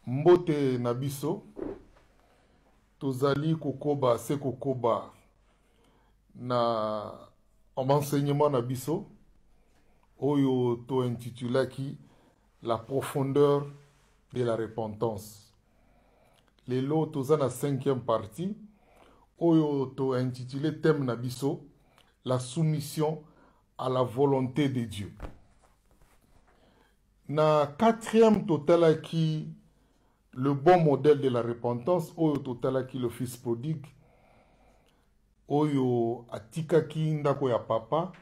Mbote Nabiso, tozali kokoba se kokoba na enseignement Nabiso, oyo to intitulaki la profondeur de la repentance. Lelo toza na 5e partie, oyo to intitulé thème Nabiso, la soumission à la volonté de Dieu. Na 4e totalaki le bon modèle de la repentance, oyo totalaki le fils prodigue, oyo atikaki ndako ya papa,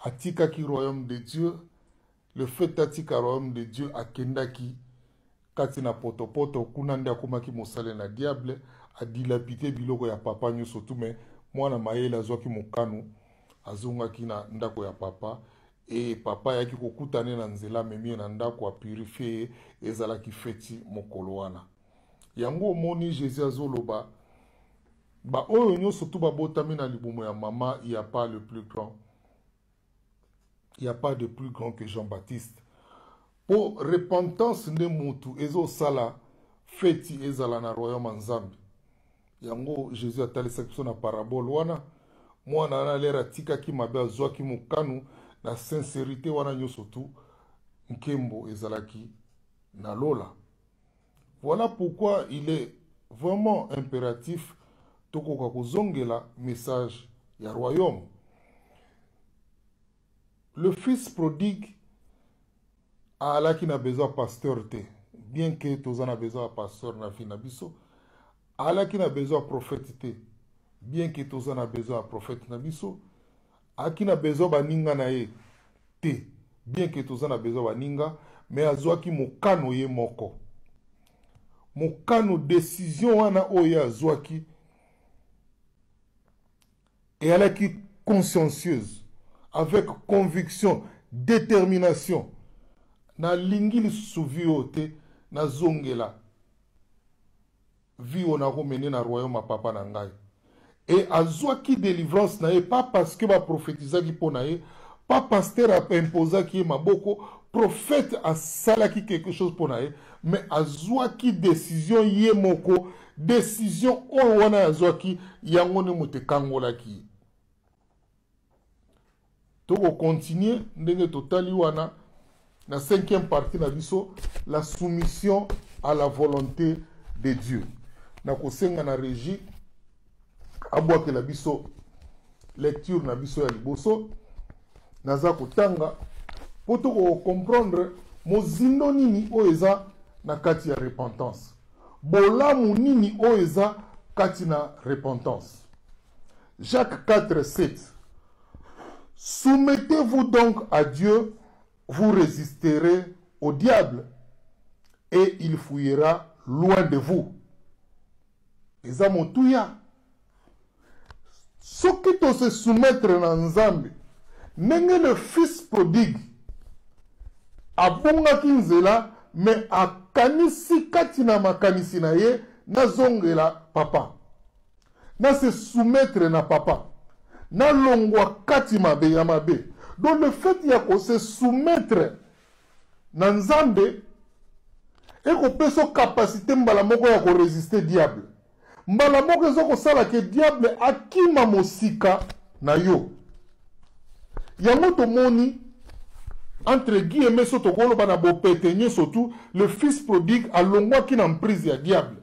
atikaki royaume de Dieu, le fait atika royaume de Dieu akendaki kati na potopoto kuna nde akomaki mosale na diable, adilapite biloko ya papa nyonso tu, me mwana mayele azwaki mokano azongaki na ndako ya papa, et papa yaki kokutane na nzela memie na ndako a purifier ezalaki feti mokolo wana. Yango moni Jésus azoloba ba oyo nyonso tu babotami na libumu ya mama, il n'y a pas le plus grand. Il n'y a pas de plus grand que Jean-Baptiste. Pour repentance nde mutu ezo sala feti ezala na royaume nzambe. Yango Jésus atalisaki biso na parabole wana, mwana na lera tikaki mabe azwaki mokanu na sincérité wana nyonso tu nkembo ezalaki na lola. Voilà pourquoi il est vraiment impératif tokoka kozongela message ya royaume. Le fils prodigue alaki na besoin pasteur te, bien que toza na besoin pasteur na fi na biso, alaki na besoin prophète te, bien que toza na besoin prophète na biso, aki na besoin baninga na ye te, bien que toza na besoin baninga, mais azwaki mokano ye moko. Mokano décision wana oyo azwaki et alaki consciencieuse, avec conviction, détermination. Na lingi lisusu vi oyo te, na zongela vi oyo nakomene na royaume ya papa na ngai. Et azwaki délivrance na ye, pas parce que baprophétisaki mpo na ye, pas pasteur imposaki ye maboko, prophète asalaki quelque chose mpo na ye, mais azwaki décision ye moko, décision oyo wana azwaki yango ne moto ekangolaki. Toko continuer ndenge totali wana na 5e partie na biso, la soumission à la volonté de Dieu. Na kosenga na régie abwake la biso lecture na biso ya liboso, naza kotanga po toko comprendre mozindo nini oyo eza na kati ya repentance, bolamu nini oyo eza kati na repentance. Jacques 4:7. Soumettez-vous donc à Dieu, vous résisterez au diable et il fuira loin de vous. Eza motuya. Soki to se soumettre na nzambe, nenge le fils prodigue abongaki nzela, me akanisi kati na makanisi na ye na zongela papa, na se soumettre na papa, na longwa kati mabe ya mabe. Donc le fait ya ko se soumettre na nzambe eko peso capacité mbala moko ya ko résister diable. Mbala moko ezo ko sala ke diable akima mosika na yo. Yango to moni entre guillemets soto koloba na bopete nyonso tu, le fils prodigue alongwaki na mprise ya diable.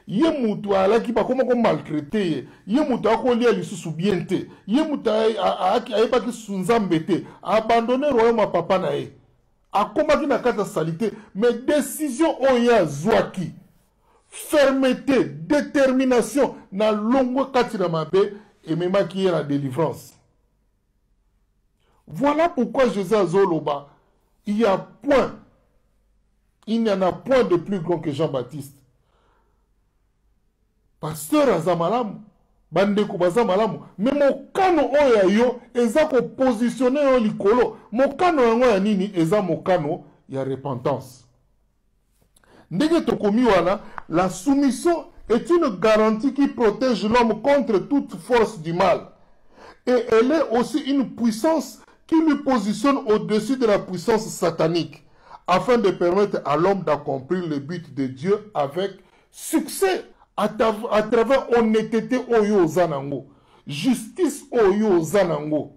Ye mutu alaki pa koma ko maltraiter ye mutu akolia lisusu bien te, ye mutu ayebaki sunzambe te, abandonner royaume papa na ye, akomaki na kata salite, mais décision oyo azwaki, fermeté, détermination na longwe kati na mabe ememaki ye na délivrance. Voilà pourquoi Jésus azoloba, il n'y en a point de plus grand que Jean-Baptiste. Pasteur azamalamu, bandeko bazamalamu, mais mokano oya yo eza ko positionner yo likolo. Mokano yango ya nini eza mokano ya repentance. Ndenge tokomi wana, la soumission est une garantie qui protège l'homme contre toute force du mal. Et elle est aussi une puissance qui lui positionne au-dessus de la puissance satanique, afin de permettre à l'homme d'accomplir le but de Dieu avec succès, à travers honnêteté oyo ozanango, justice oyo ozanango.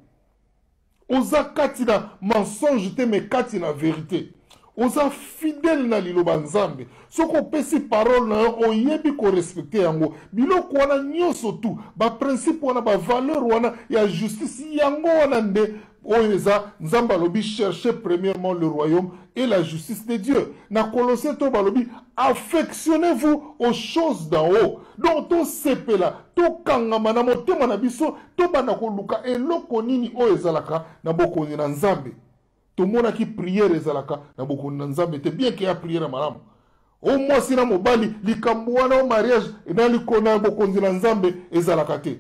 Oza katina mensonge te me katina vérité. Oza fidèle na liloba nzambe. Soko pesi parole na yo oyebi ko respecter yango. Biloko wana nyonso tu, ba principe wana ba valeur wana ya justice yango wana nde oyo eza nzambe alobi chercher premièrement le royaume et la justice de Dieu. Na Colossiens to balobi affectionnez-vous aux choses d'en haut. Donc to sepela, to kangama na motema na biso, to bana ko luka eloko nini oyo ezalaka na bokonzi na nzambe. To mona ki prière ezalaka na bokonzi na nzambe te bien que ya prière malamu. Au moins sina mobali likambo wana au mariage na likona bokonzi na nzambe ezalaka te.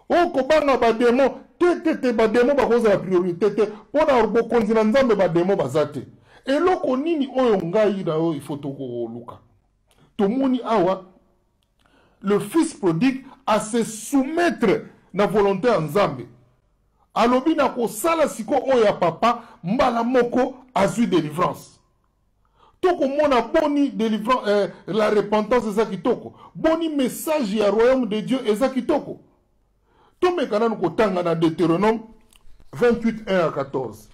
O ko banga ba démon te ba démon ba koza la priorité te pona bokonzi na nzambe ba démon bazate. Eloko nini oyo ngai na yo il faut to luka. To moni awa le fils prodigue a se soumettre na volonté en nzambe. Alobi na ko sala siko oyo ya papa mbala moko azui délivrance. Toko mona boni délivrance la repentance eza kitoko. Boni message ya royaume de Dieu eza kitoko. Tomekana nuko tanga na Deutéronome 28 1 à 14.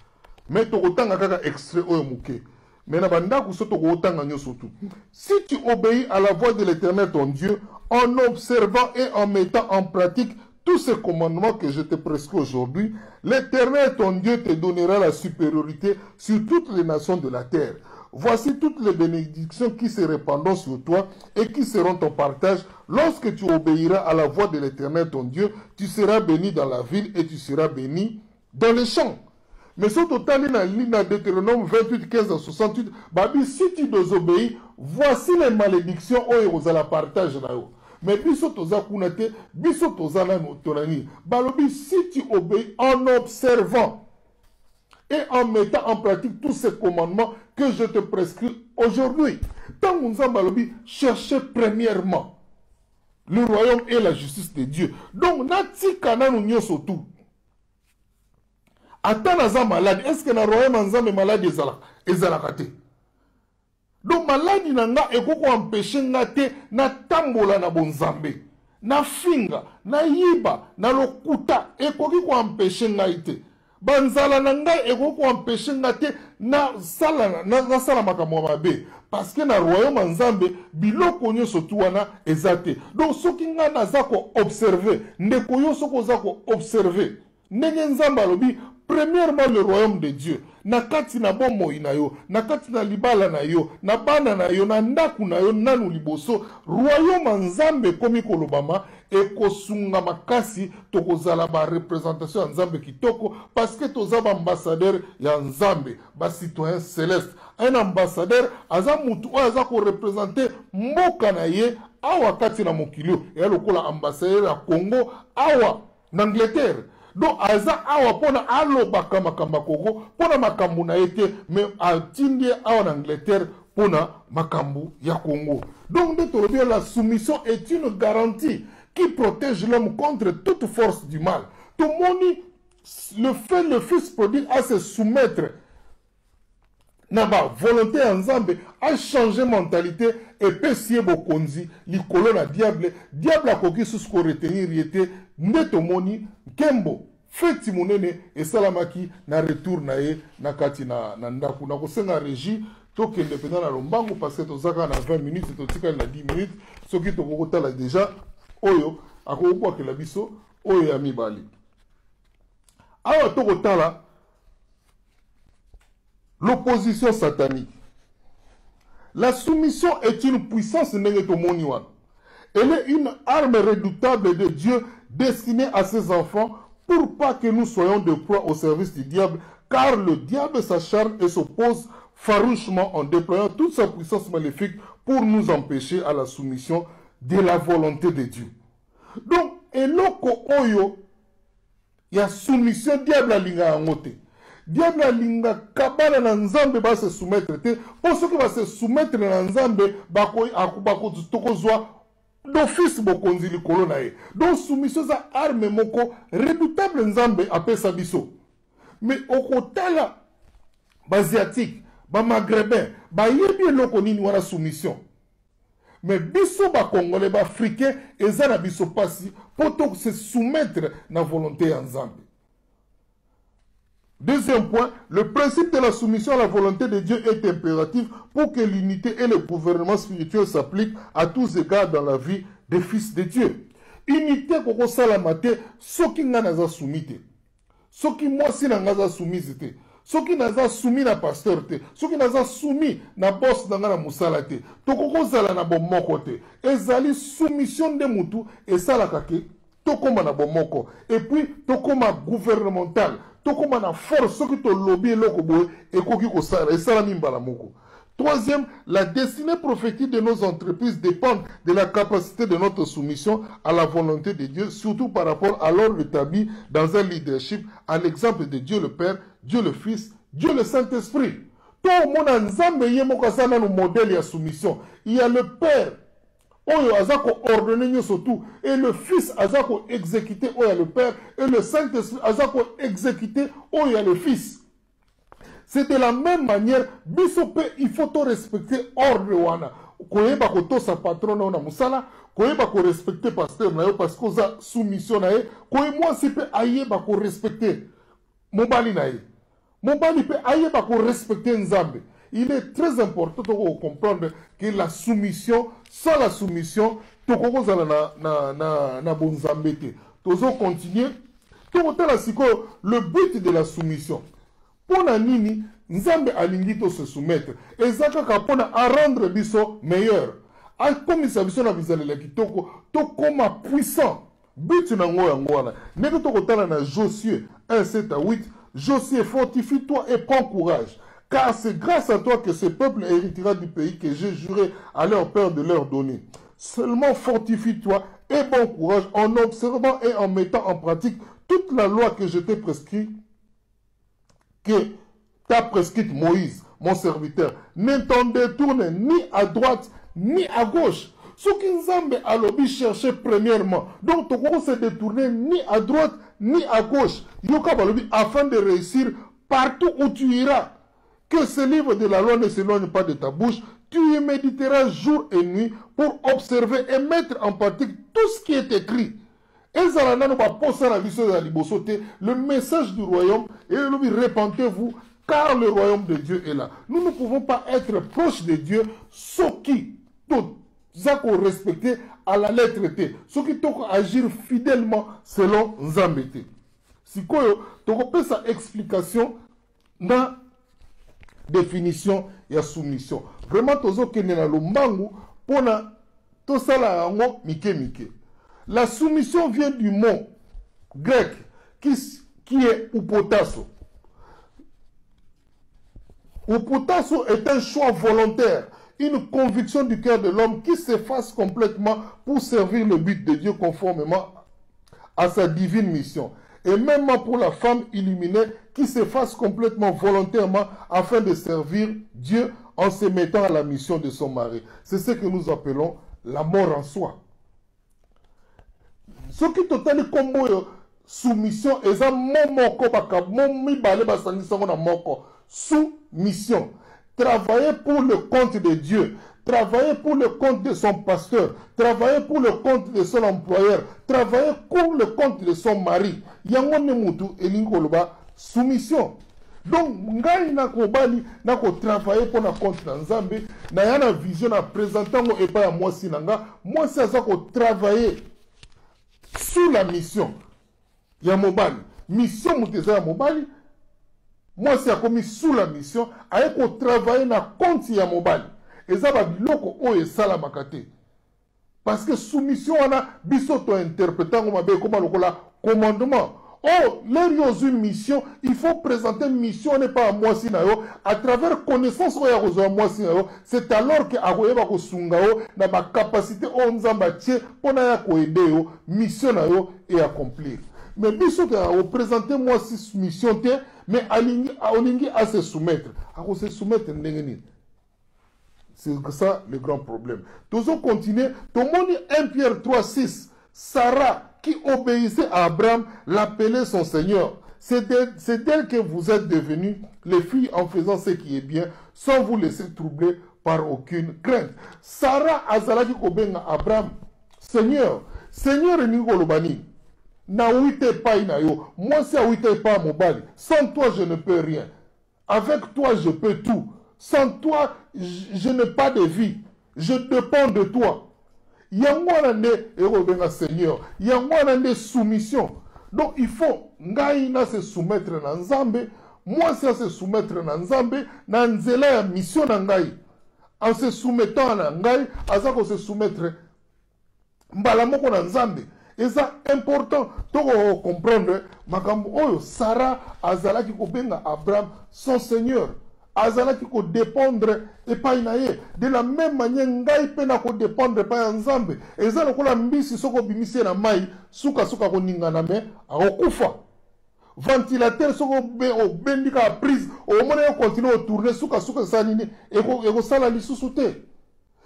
Mais toko tanga kaka extrait oyo muke. Mais na bandako so toko tanga nyoso tout. Si tu obéis à la voix de l'Éternel ton Dieu en observant et en mettant en pratique tous ces commandements que je te prescris aujourd'hui, l'Éternel ton Dieu te donnera la supériorité sur toutes les nations de la terre. Voici toutes les bénédictions qui se répandront sur toi et qui seront ton partage. Lorsque tu obéiras à la voix de l'Éternel ton Dieu, tu seras béni dans la ville et tu seras béni dans les champs. Mais ce total, dans Deutéronome 28, 15 à 68, Babi, si tu désobéis, voici les malédictions aux à la partage. Mais biso toza kunate, biso toza na tonani. Balobi, si tu obéis en observant et en mettant en pratique tous ces commandements que je te prescris aujourd'hui. Tant que balobi, cherchez premièrement le royaume et la justice de Dieu. Donc, nati kananu nyoso tout. Attends naza malade, est-ce que na royaume nzambe malade ezalakate? Donc maladi nanga ekoko empêcher ngate na tambola na bonzambe. Na finga, na yiba, na lokuta ekoki ko empêcher ngaite. Banzala nanga ekoko empêcher ngate na sala na sala makamwa mabe. Parce que na royaume nzambe biloko nyonso tu wana ezate. Donc soki nga naza ko observer, ndeko yo soko za ko observer. Ndenge nzambe alobi premièrement le royaume de Dieu. Na kati na bomoi na yo, na kati na libala na yo, na bana na yo, na ndaku na yo, nanu liboso, royaume nzambe komi kolobama, ekosunga makasi, tokozala ba représentation ya nzambe kitoko, parce que tozaba ambassadeur ya nzambe, ba citoyen céleste. Un ambassadeur, aza mutu, aza ko représenter mboka na ye, awa kati na mokilio, ya lokola ambassadeur ya Congo, awa, na Angleterre. Donc, aza awa pona alobaka makambo koko pona makambo na ete mais atindie awa en Angleterre pona makambo ya Congo. Donc, la soumission est une garantie qui protège l'homme contre toute force du mal. Tout le fait le fils prodigue à se soumettre na ba volonté en nzambe a changé mentalité et pesie bokonzi likolo na diable a koki sous ko retenir yete ndeto moni kembo feti munene esalamaki na retour na ye na kati na ndaku na kosenga régie toke indépendant na lombango parce que tozaka na 20 minutes totika na 10 minutes soki tokokotala déjà oyo akoko ke la biso oyo ya mibali awa tokotala l'opposition satanique. La soumission est une puissance négatomonienne. Elle est une arme redoutable de Dieu destinée à ses enfants pour pas que nous soyons de proie au service du diable, car le diable s'acharne et s'oppose farouchement en déployant toute sa puissance maléfique pour nous empêcher à la soumission de la volonté de Dieu. Donc, eloko oyo, il y a soumission diable à l'inga angote. Diable alinga kabana na nzambe ba se soumettre te pour ceux qui va se soumettre na nzambe bako tokozwa d'office bokonzi likolo na ye. Donc soumission za arme moko redoutable nzambe apesa biso. Mais okotala basiatique ba maghrébin ba yebi eloko nini wana soumission. Mais biso ba congolais ba africain eza na biso pasi poto se soumettre na volonté ya Nzambe. Deuxième point, le principe de la soumission à la volonté de Dieu est impératif pour que l'unité et le gouvernement spirituel s'appliquent à tous égards dans la vie des fils de Dieu. Unité koko salamate, soki nga naza soumite. Soki moi si na naza soumite. Soki naza soumi na pasteur te. Soki naza soumi na boss na nga na musala te. Tokoko zala na bomoko te. Ezali soumission de mutu et salaka ke tokoma na bomoko. Et puis tokoma gouvernemental. Tokoma na force soki to lobby eloko boye ekoki ko sala esala mimbala moko. Troisième, la destinée prophétique de nos entreprises dépend de la capacité de notre soumission à la volonté de Dieu, surtout par rapport à l'ordre établi dans un leadership, à l'exemple de Dieu le Père, Dieu le Fils, Dieu le Saint-Esprit. Tout le monde a un modèle de soumission. Il y a le Père, Oyo azako ordonné surtout, et le Fils azako exécuté, Oyo le Père, et le Saint-Esprit azako exécuté, Oyo le Fils. C'est de la même manière, bisope, il faut tout respecter ordre wana. Koyeba ko to sa patron na musala, koyeba ko respecter pasteur na yo parce que za soumission na ye, koye moi si pe ayeba ko respecter mobali na ye. Mobali pe ayeba ko respecter Nzambe. Il est très important de comprendre que la soumission, sans la soumission, tokoko zala na bonzambe te. Tozo continuer. Le but de la soumission. Pour la nini, Nzambe alingi to se soumettre. Et ça kapona à rendre biso meilleur. A comme ça biso na bizalela kitoko, to koma puissant. But na ngo yangwana. Nego to kotala na Josué 1:7-8. Josué, fortifie-toi et prends courage. Car c'est grâce à toi que ce peuple héritera du pays que j'ai juré à leur père de leur donner. Seulement fortifie-toi et bon courage en observant et en mettant en pratique toute la loi que je t'ai prescrite, que t'a prescrite Moïse, mon serviteur. Ne t'en détourne ni à droite ni à gauche. Ce qui Nzambe a lobby chercher premièrement. Donc, tu ne se détourner ni à droite ni à gauche. Yoka balobi afin de réussir partout où tu iras. Que ce livre de la loi ne s'éloigne pas de ta bouche. Tu y méditeras jour et nuit pour observer et mettre en pratique tout ce qui est écrit. Le message du royaume, et répentez-vous, car le royaume de Dieu est là. Nous ne pouvons pas être proches de Dieu, ce qui tout respecter à la lettre T, ce qui doit agir fidèlement selon Nzambete. Si koyo, tu peux sa explication dans définition et soumission. Vraiment, tozo kenena lombangu pona tosala yango mike mike. La soumission vient du mot grec qui est upotasso. Upotasso est un choix volontaire, une conviction du cœur de l'homme qui s'efface complètement pour servir le but de Dieu conformément à sa divine mission. Et même pour la femme illuminée qui s'efface complètement volontairement afin de servir Dieu en se mettant à la mission de son mari. C'est ce que nous appelons la mort en soi. Ce qui totali kombo soumission eza momoko baka momi balé basangisa na moko soumission. Travailler pour le compte de Dieu, travailler pour le compte de son pasteur, travailler pour le compte de son employeur, travailler pour le compte de son mari. Yango ne mutu elingoloba soumission. Donc ngai na ko bali na ko travailler pour na compte na Nzambe na yana vision na présentant mo epa ya mwasi nanga mwasi aza ko travailler sous la mission ya mobali mission muteza ya mobali mwasi akomi sous la mission aye ko travailler na compte ya mobali eza ba biloko oyo esalamaka te parce que soumission wana biso to interprétant ngo mabe koma lokola commandement. Oh, leur une mission, il faut présenter une mission n'est pas à moi si à travers connaissance à moi si c'est alors que agoyeba ko sungao na ma capacité on zambatie pona ya ko aider mission na yo et accomplir. Mais biso que présenter moi si mission te mais alingi à se soumettre. À se soumettre ndengeni. C'est ça le grand problème. Toujours continuer, tout le monde 1 Pierre 3:6. Sarah qui obéissait à Abraham l'appelait son Seigneur. C'est d'elle que vous êtes devenus les filles en faisant ce qui est bien, sans vous laisser troubler par aucune crainte. Sarah azalaki kobenga Abraham, Seigneur, Seigneur ni kolobani. Na wite pa ina yo, moi si a wite pa mobali. Sans toi je ne peux rien. Avec toi je peux tout. Sans toi je n'ai pas de vie. Je dépends de toi. Yangwana ne erobenga Seigneur. Yangwana ne soumission. Donc il faut ngai na se soumettre na Nzambe, moi si se soumettre na Nzambe, na nzela ya mission na ngai. En se soumettant na ngai, azako se soumettre mbala moko na Nzambe. Et ça important to comprendre makambo oyo Sarah azalaki kobenga Abraham son Seigneur. Azalaki ko dépendre epai na ye. De la même manière ngai pe na ko dépendre epai ya Nzambe. Eza lokola mbisi soko bimisi na mai suka ko ningana me akokufa. Ventilateur soko bendika prise au moment yo continue au tourner suka sanini eko sala lisusu te.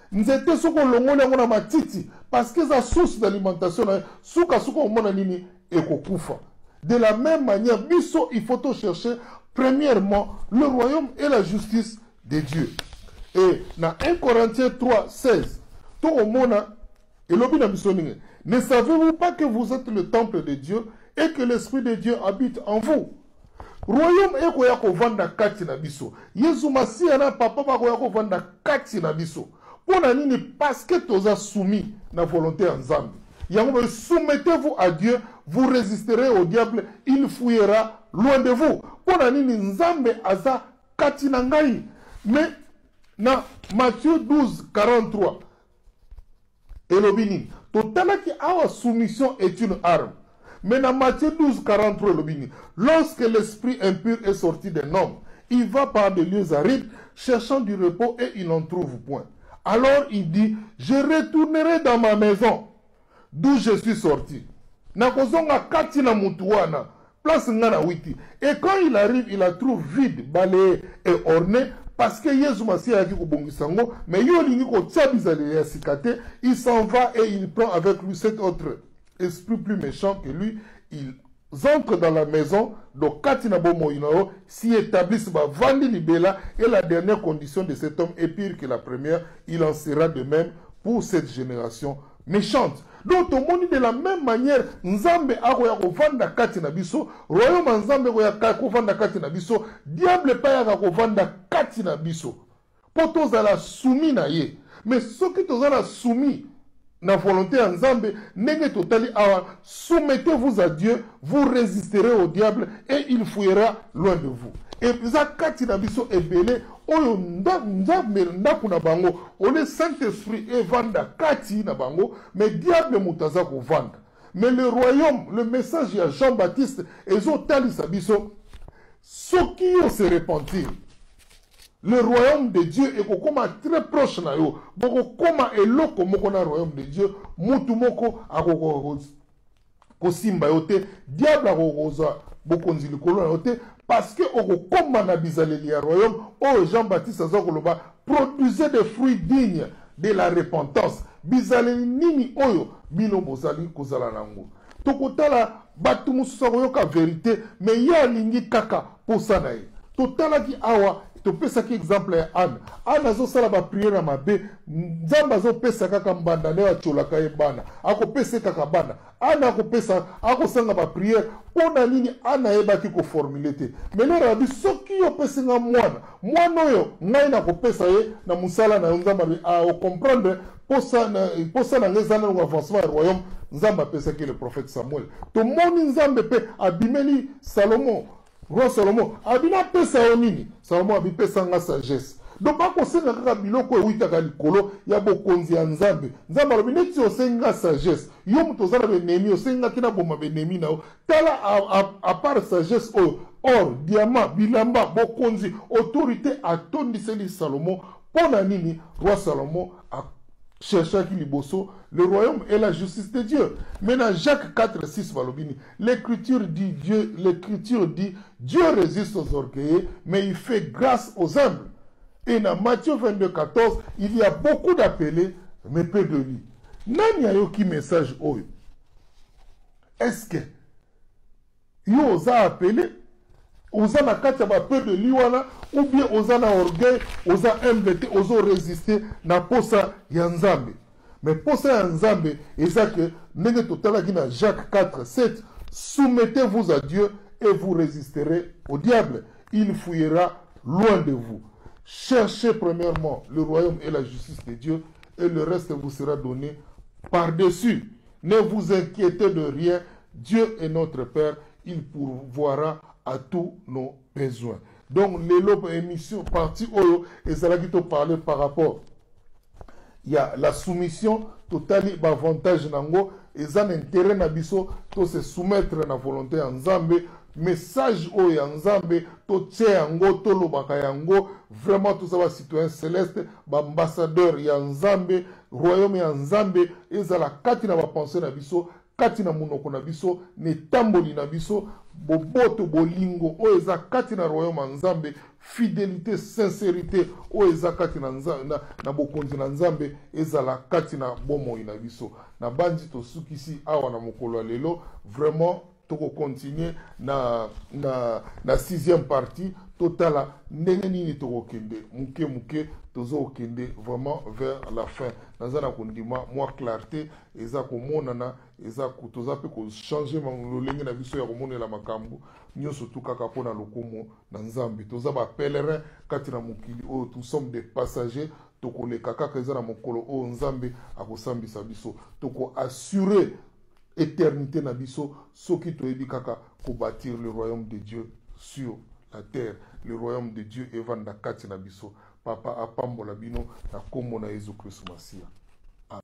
Nzete soko longole ngona matiti parce que sa source d'alimentation suka mona nini ekokufa. De la même manière biso il faut chercher premièrement le royaume et la justice de Dieu. Et dans 1 Corinthiens 3, 16, tout au monde, ne savez-vous pas que vous êtes le temple de Dieu et que l'Esprit de Dieu habite en vous? Royaume est koya ko vanda kati na biso. Yesu Masiya na papa ba koya ko vanda kati na biso. Pona nini parce que toza soumis na volonté en Nzambe. Yango soumettez-vous à Dieu, vous résisterez au diable, il fouillera loin de vous. Pona nini Nzambe aza kati na ngai. Mais na Matthieu 12, 43, elobini, totalaki awa soumission est une arme. Mais dans Matthieu 12, 43, elobini, lorsque l'esprit impur est sorti d'un homme, il va par des lieux arides, cherchant du repos et il n'en trouve point. Alors il dit, je retournerai dans ma maison, d'où je suis sorti. Nakozonga kati na mutuana, place ngana witi. Et quand il arrive, il la trouve vide, balayée et ornée, parce que Yesu Masiya yaki kubongisango, mais yolingi ko tchabizale ya sikate, il s'en va et il prend avec lui cet autre esprit plus méchant que lui. Ils entrent dans la maison, donc Katina Bomoinao s'y établissent, Vandi Libela, et la dernière condition de cet homme est pire que la première, il en sera de même pour cette génération méchante. Donc, au monde de la même manière, Nzambe akoya kovanda kati na biso, royaume Nzambe koya kovanda kati na biso, diable pa ya kovanda kati na biso. Poto zala soumis na ye. Mais ceux qui tozala soumis na volonté en Nzambe, nenge totali awa, soumettez-vous à Dieu, vous résisterez au diable et il fouillera loin de vous. Et ça kati na biso ebele oyo Nzambe ndaku na bango, ole Saint-Esprit e vanda kati na bango, mais diable mutaza ko vanda. Mais le royaume, le message ya Jean-Baptiste ezotali sa biso, soki yo se repentir. Le royaume de Dieu est très proche na yo. Boko koma eloko moko na royaume de Dieu, mutu moko akoko kosimba yote, diable akokoza bokonzi likolo na yote, parce que okokoma na bizaleli ya royaume, oh Jean-Baptiste azakoloba, produisez des fruits dignes de la repentance. Bizaleli nini oyo bino bozali kozala nango. Tokotala batu mususu koyoka vérité, mais ya lingi kaka posa na ye. Totala ki awa to pesa ki exemple ya Anne. Anne azosala ba prière na mabe, Nzambe azopesa kaka mbanda ne acholaka ye bana. Akopesa kaka bana. Anne akopesa akosanga ba prière pona nini Anne ayebaki ko formuler te. Mais le rabbi soki yo pesinga mwana oyo ngai na kopesa ye na musala na Nzambe a comprendre posa na ngezana na avancement du royaume. Nzambe apesa ki le prophète Samuel. To moni Nzambe pe abimeli Salomon. Roi Salomon, abina pesa yo nini? Salomon abipesa nga sagesse. Donc bako senga kaka biloko ewitaka likolo ya bokonzi ya Nzambe. Nzambe alobi neti osenga sagesse. Yo mutu ozala benemi osenga kina boma benemi na yo. Tala à part sagesse oyo, or, diamant, bilamba, bokonzi, autorité atondiseli Salomon. Pona nini roi Salomon a cherchant qui liboso, le royaume et la justice de Dieu. Maintenant, Jacques 4, 6, Valobini, l'écriture dit, Dieu résiste aux orgueilleux, mais il fait grâce aux humbles. Et dans Matthieu 22, 14, il y a beaucoup d'appelés, mais peu de lits. Nani a yoki message oyo? Est-ce que yo oza appelé oza na kati ya bape de liwana ou bien oza na orgueil oza MVT ozo résister na posa ya nzambe. Mais posa ya nzambe eza que ndenge totalaki na Jacques 4:7 soumettez-vous à Dieu et vous résisterez au diable, il fouillera loin de vous. Cherchez premièrement le royaume et la justice de Dieu et le reste vous sera donné par-dessus. Ne vous inquiétez de rien, Dieu est notre Père, il pourvoira à tous nos besoins. Donc, les émissions partie oyo et ça qui te parler par rapport. Il y a la soumission totale avantage nango et ça l'intérêt na biso to se soumettre na volonté en Nzambe message oyo ya Nzambe to tie yango to lobaka yango vraiment tout ça va citoyen céleste ba ambassadeur ya Nzambe royaume ya Nzambe ezala kati na ba pensée na biso kati na munoko na biso ne tamboli na biso boboto bolingo oyo eza kati na royaume ya Nzambe fidélité sincérité oyo eza kati na bokonzi na Nzambe ezala kati na bomoi na biso na bandi tosukisi awa na mokolo ya lelo vraiment toko continuer na 6e partie totala ndenge nini toko kende muke tozo kende vraiment vers la fin nazana kondima moi clarté eza komonana eza kutoza pe ko changer lolenge na biso ya komonela makambo nyonso tu kaka pona lokomo na Nzambe toza ba pèlerin kati na mokili o nous sommes des passagers tokoleka kaka eza na mokolo o Nzambe akosambisa biso toko assurer éternité na biso soki toyebi kaka ko bâtir le royaume de Dieu sur la terre le royaume de Dieu evanda kati na biso papa apambola bino na kombo na Yesu Kristo Masia.